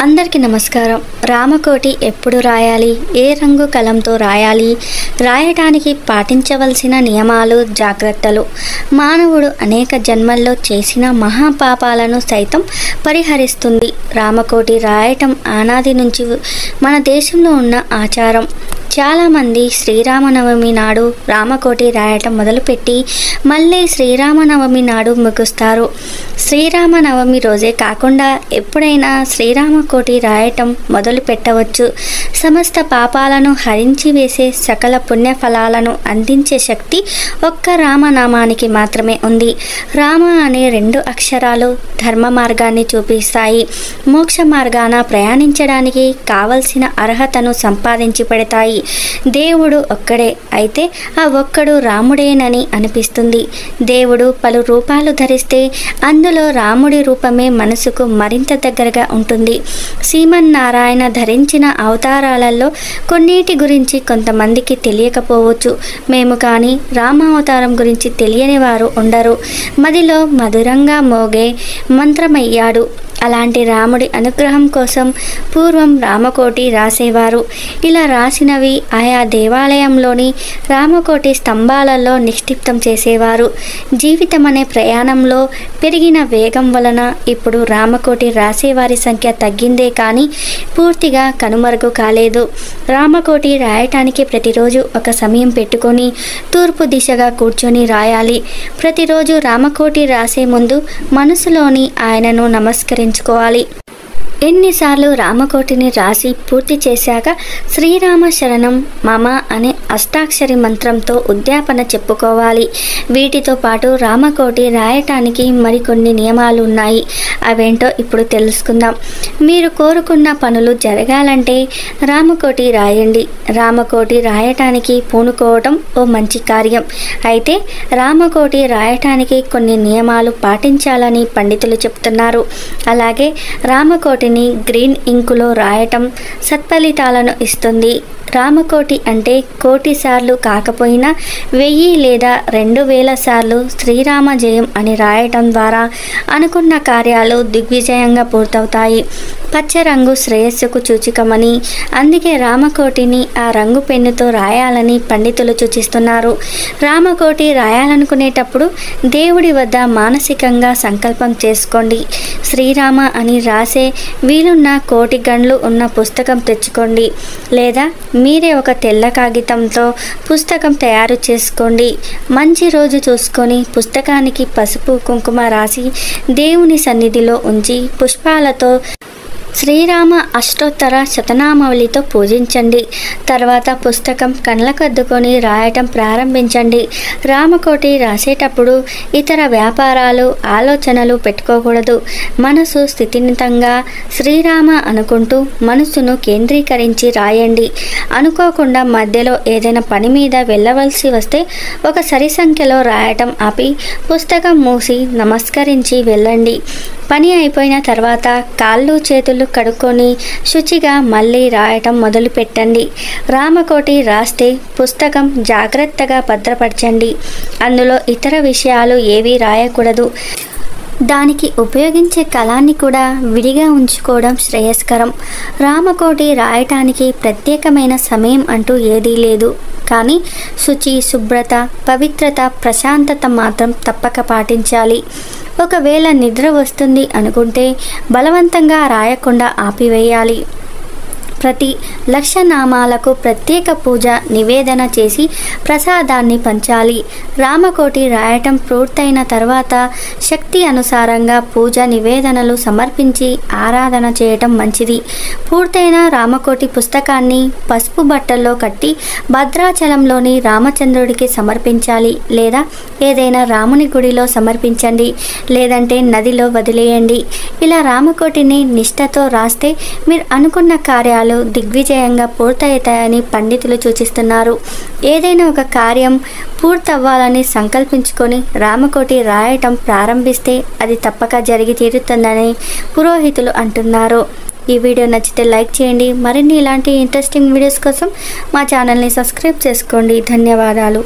అందరికీ నమస్కారం. రామకోటి ఎప్పుడు రాయాలి, ఏ రంగు కలంతో రాయాలి, రాయటానికి పాటించవలసిన నియమాలు, జాగ్రత్తలు, మానవుడు అనేక జన్మల్లో చేసిన మహాపాపాలను సైతం పరిహరిస్తుంది. రామకోటి రాయటం అనాది నుంచి మన దేశంలో ఉన్న ఆచారం. చాలామంది శ్రీరామనవమి నాడు రామకోటి రాయటం మొదలుపెట్టి మళ్ళీ శ్రీరామనవమి నాడు ముగుస్తారు. శ్రీరామనవమి రోజే కాకుండా ఎప్పుడైనా శ్రీరామకోటి రాయటం మొదలు పెట్టవచ్చు. సమస్త పాపాలను హరించి వేసే సకల పుణ్యఫలాలను అందించే శక్తి ఒక్క రామనామానికి మాత్రమే ఉంది. రామ అనే 2 అక్షరాలు ధర్మ మార్గాన్ని చూపిస్తాయి. మోక్ష మార్గాన ప్రయాణించడానికి కావలసిన అర్హతను సంపాదించి పెడతాయి. దేవుడు ఒక్కడే అయితే ఆ ఒక్కడు రాముడేనని అనిపిస్తుంది. దేవుడు పలు రూపాలు ధరిస్తే అందులో రాముడి రూపమే మనసుకు మరింత దగ్గరగా ఉంటుంది. శ్రీమన్నారాయణ ధరించిన అవతారాలలో కొన్నిటి గురించి కొంతమందికి తెలియకపోవచ్చు. మేము కానీ రామ అవతారం గురించి తెలియని వారు ఉండరు. మదిలో మధురంగా మోగే మంత్రమయ్యాడు. అలాంటి రాముడి అనుగ్రహం కోసం పూర్వం రామకోటి రాసేవారు. ఇలా రాసినవి ఆయా దేవాలయంలోని రామకోటి స్తంభాలలో నిక్షిప్తం చేసేవారు. జీవితం అనే ప్రయాణంలో పెరిగిన వేగం వలన ఇప్పుడు రామకోటి రాసేవారి సంఖ్య తగ్గిందే కానీ పూర్తిగా కనుమరుగు కాలేదు. రామకోటి రాయటానికి ప్రతిరోజు ఒక సమయం పెట్టుకొని తూర్పు దిశగా కూర్చొని రాయాలి. ప్రతిరోజు రామకోటి రాసే ముందు మనసులోని ఆయనను నమస్కరించుకోవాలి. ఎన్నిసార్లు రామకోటిని రాసి పూర్తి చేశాక శ్రీరామ శరణం మమ అనే అష్టాక్షరి మంత్రంతో ఉద్యాపన చెప్పుకోవాలి. వీటితో పాటు రామకోటి రాయటానికి మరికొన్ని నియమాలు ఉన్నాయి. అవేంటో ఇప్పుడు తెలుసుకుందాం. మీరు కోరుకున్న పనులు జరగాలంటే రామకోటి రాయండి. రామకోటి రాయటానికి పూనుకోవటం ఓ మంచి కార్యం. అయితే రామకోటి రాయటానికి కొన్ని నియమాలు పాటించాలని పండితులు చెప్తున్నారు. అలాగే రామకోటిని గ్రీన్ ఇంకులో రాయటం సత్ఫలితాలను ఇస్తుంది. రామకోటి అంటే 1,000,000 సార్లు కాకపోయినా 1000 లేదా 2000 సార్లు శ్రీరామ జయం అని రాయటం ద్వారా అనుకున్న కార్యాలు దిగ్విజయంగా పూర్తవుతాయి. పచ్చ రంగు శ్రేయస్సుకు సూచికమని, అందుకే రామకోటిని ఆ రంగు పెన్నుతో రాయాలని పండితులు సూచిస్తున్నారు. రామకోటి రాయాలనుకునేటప్పుడు దేవుడి వద్ద మానసికంగా సంకల్పం చేసుకోండి. శ్రీరామ అని రాసే వీలున్న 1,000,000 గండ్లు ఉన్న పుస్తకం తెచ్చుకోండి. లేదా మీరే ఒక తెల్ల కాగితంతో పుస్తకం తయారు చేసుకోండి. మంచి రోజు చూసుకొని పుస్తకానికి పసుపు కుంకుమ రాసి దేవుని సన్నిధిలో ఉంచి పుష్పాలతో శ్రీరామ అష్టోత్తర శతనామావళితో పూజించండి. తర్వాత పుస్తకం కళ్ళకద్దుకొని రాయటం ప్రారంభించండి. రామకోటి రాసేటప్పుడు ఇతర వ్యాపారాలు, ఆలోచనలు పెట్టుకోకూడదు. మనసు స్థితినితంగా శ్రీరామ అనుకుంటూ మనసును కేంద్రీకరించి రాయండి. అనుకోకుండా మధ్యలో ఏదైనా పని మీద వెళ్ళవలసి వస్తే ఒక సరి సంఖ్యలో రాయటం ఆపి పుస్తకం మూసి నమస్కరించి వెళ్ళండి. పని అయిపోయిన తర్వాత కాళ్ళు చేతులు కడుక్కొని శుచిగా మళ్ళీ రాయటం మొదలు పెట్టండి. రామకోటి రాస్తే పుస్తకం జాగ్రత్తగా భద్రపరచండి. అందులో ఇతర విషయాలు ఏవీ రాయకూడదు. దానికి ఉపయోగించే కలాన్ని కూడా విడిగా ఉంచుకోవడం శ్రేయస్కరం. రామకోటి రాయటానికి ప్రత్యేకమైన సమయం అంటూ ఏదీ లేదు. కానీ శుచి, శుభ్రత, పవిత్రత, ప్రశాంతత మాత్రం తప్పక పాటించాలి. ఒకవేళ నిద్ర వస్తుంది అనుకుంటే బలవంతంగా రాయకుండా ఆపివేయాలి. ప్రతి 1,00,000 నామాలకు ప్రత్యేక పూజ నివేదన చేసి ప్రసాదాన్ని పంచాలి. రామకోటి రాయటం పూర్తయిన తర్వాత శక్తి అనుసారంగా పూజ నివేదనలు సమర్పించి ఆరాధన చేయటం మంచిది. పూర్తయిన రామకోటి పుస్తకాన్ని పసుపు బట్టల్లో కట్టి భద్రాచలంలోని రామచంద్రుడికి సమర్పించాలి. లేదా ఏదైనా రాముని గుడిలో సమర్పించండి. లేదంటే నదిలో వదిలేయండి. ఇలా రామకోటిని నిష్ఠతో రాస్తే మీరు అనుకున్న కార్యాలు దిగ్విజయంగా పూర్తవుతాయని పండితులు సూచిస్తున్నారు. ఏదైనా ఒక కార్యం పూర్తవ్వాలని సంకల్పించుకొని రామకోటి రాయటం ప్రారంభిస్తే అది తప్పక జరిగి తీరుతుందని పురోహితులు అంటున్నారు. ఈ వీడియో నచ్చితే లైక్ చేయండి. మరిన్ని ఇలాంటి ఇంట్రెస్టింగ్ వీడియోస్ కోసం మా ఛానల్ని సబ్స్క్రైబ్ చేసుకోండి. ధన్యవాదాలు.